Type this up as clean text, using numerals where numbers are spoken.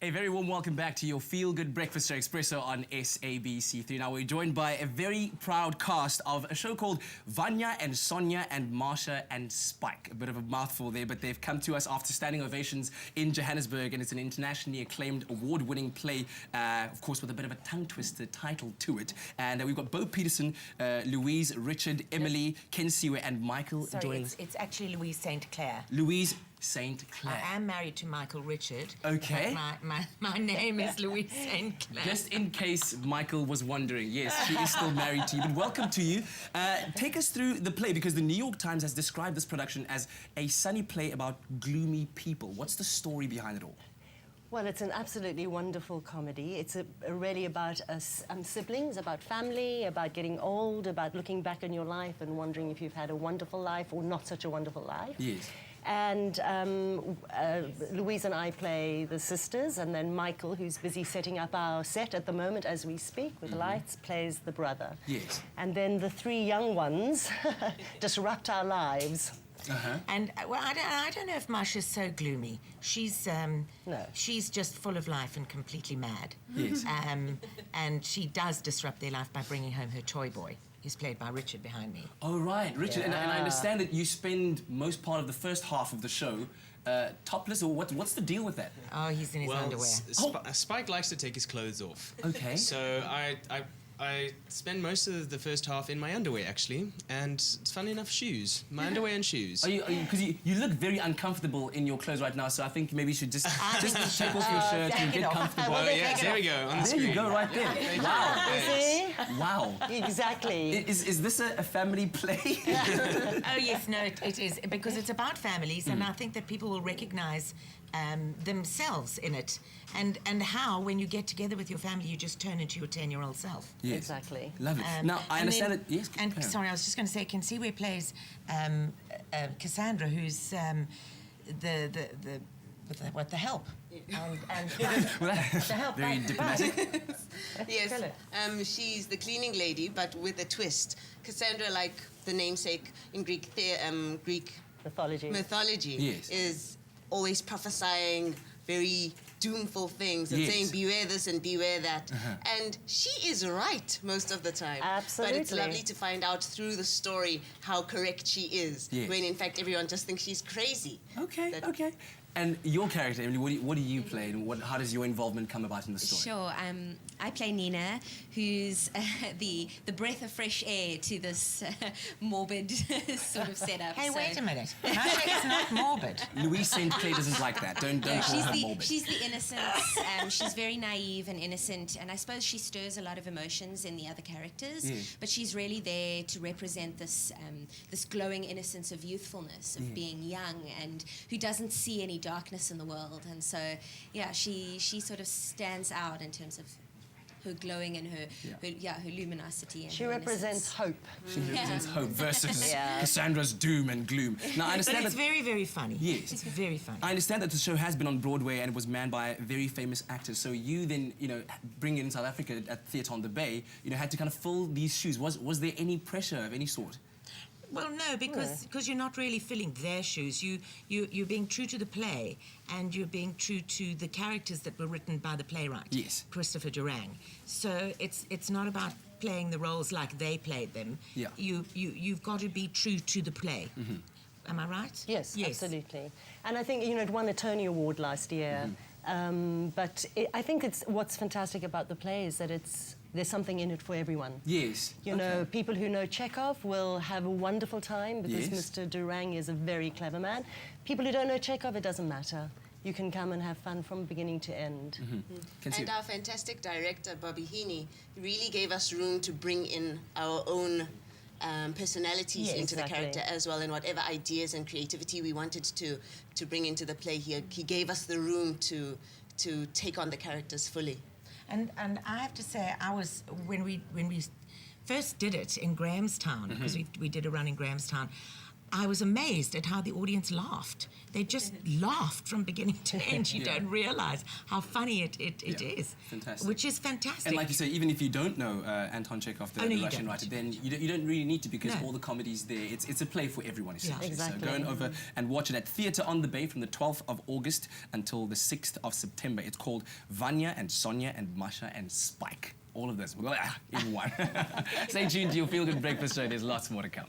A very warm welcome back to your feel-good breakfast show, Expresso, on SABC3. Now, we're joined by a very proud cast of a show called Vanya and Sonia and Masha and Spike. A bit of a mouthful there, but they've come to us after standing ovations in Johannesburg, and it's an internationally acclaimed, award-winning play, of course, with a bit of a tongue-twister title to it. And we've got Bo Peterson, Louise, Richard, Emily, Kensiwe, and Michael joining us. It's actually Louise St. Clair. Louise St. Clair. I am married to Michael Richard. Okay. My name is Louise St. Clair. Just in case Michael was wondering, yes, she is still married to you, but welcome to you. Take us through the play, because the New York Times has described this production as a sunny play about gloomy people. What's the story behind it all? Well, it's an absolutely wonderful comedy. It's really about siblings, about family, about getting old, about looking back on your life and wondering if you've had a wonderful life or not such a wonderful life. Yes. And Louise and I play the sisters, and then Michael, who's busy setting up our set at the moment as we speak with lights, plays the brother. Yes. And then the three young ones disrupt our lives. And well, I don't know if Masha's so gloomy. She's she's just full of life and completely mad. Yes. And she does disrupt their life by bringing home her toy boy. He's played by Richard behind me. Oh, right, Richard. Yeah. And I understand that you spend most part of the first half of the show topless, or what's the deal with that? Oh, he's in his underwear. Spike likes to take his clothes off. Okay. So I spend most of the first half in my underwear, actually, and it's funny enough, shoes. My underwear and shoes. Because you look very uncomfortable in your clothes right now, so I think maybe you should just take off your shirt and get comfortable. Oh, yeah, there we go, on the screen. There you go, right there. Wow. See? Wow. Exactly. Is this a family play? Oh, yes, no, it is, because it's about families, and I think that people will recognise themselves in it, and how, when you get together with your family, you just turn into your 10-year-old self. Yes. Exactly. Lovely. Now, I understand that... Yes, and sorry, I was just going to say, Kensiwe plays Cassandra, who's the help. And the help. Very diplomatic. Yes, she's the cleaning lady, but with a twist. Cassandra, like the namesake in Greek mythology, Yes. is always prophesying very doomful things and saying beware this and beware that. And she is right most of the time. Absolutely. But it's lovely to find out through the story how correct she is, when in fact everyone just thinks she's crazy. Okay, okay. And your character, Emily, what do you play, and how does your involvement come about in the story? Sure. I play Nina, who's the breath of fresh air to this morbid sort of setup. Hey, wait a minute. Masha is not morbid. Louise St. Clair doesn't like that. Don't call her morbid. She's the innocence. She's very naive and innocent, and I suppose she stirs a lot of emotions in the other characters. Yes. But she's really there to represent this this glowing innocence of youthfulness, of being young, and who doesn't see any darkness in the world. And so, yeah, she sort of stands out in terms of her glowing and her luminosity. And She her represents hope. She represents hope versus Cassandra's doom and gloom. Now, I understand but it's very, very funny. Yes. It's very funny. I understand that the show has been on Broadway and it was manned by very famous actors. So you then, bring it in South Africa at Theatre on the Bay, had to kind of fill these shoes. Was there any pressure of any sort? Well, no, because you're not really filling their shoes. You're being true to the play, and you're being true to the characters that were written by the playwright, Christopher Durang. So it's not about playing the roles like they played them. Yeah. You've got to be true to the play. Am I right? Yes, absolutely. And I think, it won a Tony Award last year. But I think what's fantastic about the play is that there's something in it for everyone. Yes. People who know Chekhov will have a wonderful time because Mr. Durang is a very clever man. People who don't know Chekhov, it doesn't matter. You can come and have fun from beginning to end. And our fantastic director, Bobby Heaney, really gave us room to bring in our own personalities into the character as well, and whatever ideas and creativity we wanted to bring into the play. He gave us the room to take on the characters fully. And I have to say, when we first did it in Grahamstown, because we did a run in Grahamstown, I was amazed at how the audience laughed. They just laughed from beginning to end. You don't realize how funny it is. Fantastic. Which is fantastic. And like you say, even if you don't know Anton Chekhov, the Russian writer, then you don't really need to, because all the comedy's there. It's a play for everyone, essentially. Exactly. So go on over and watch it at Theatre on the Bay from the 12th of August until the 6th of September. It's called Vanya and Sonia and Masha and Spike. All of this. In one. Stay tuned to your Feel Good Breakfast Show. There's lots more to come.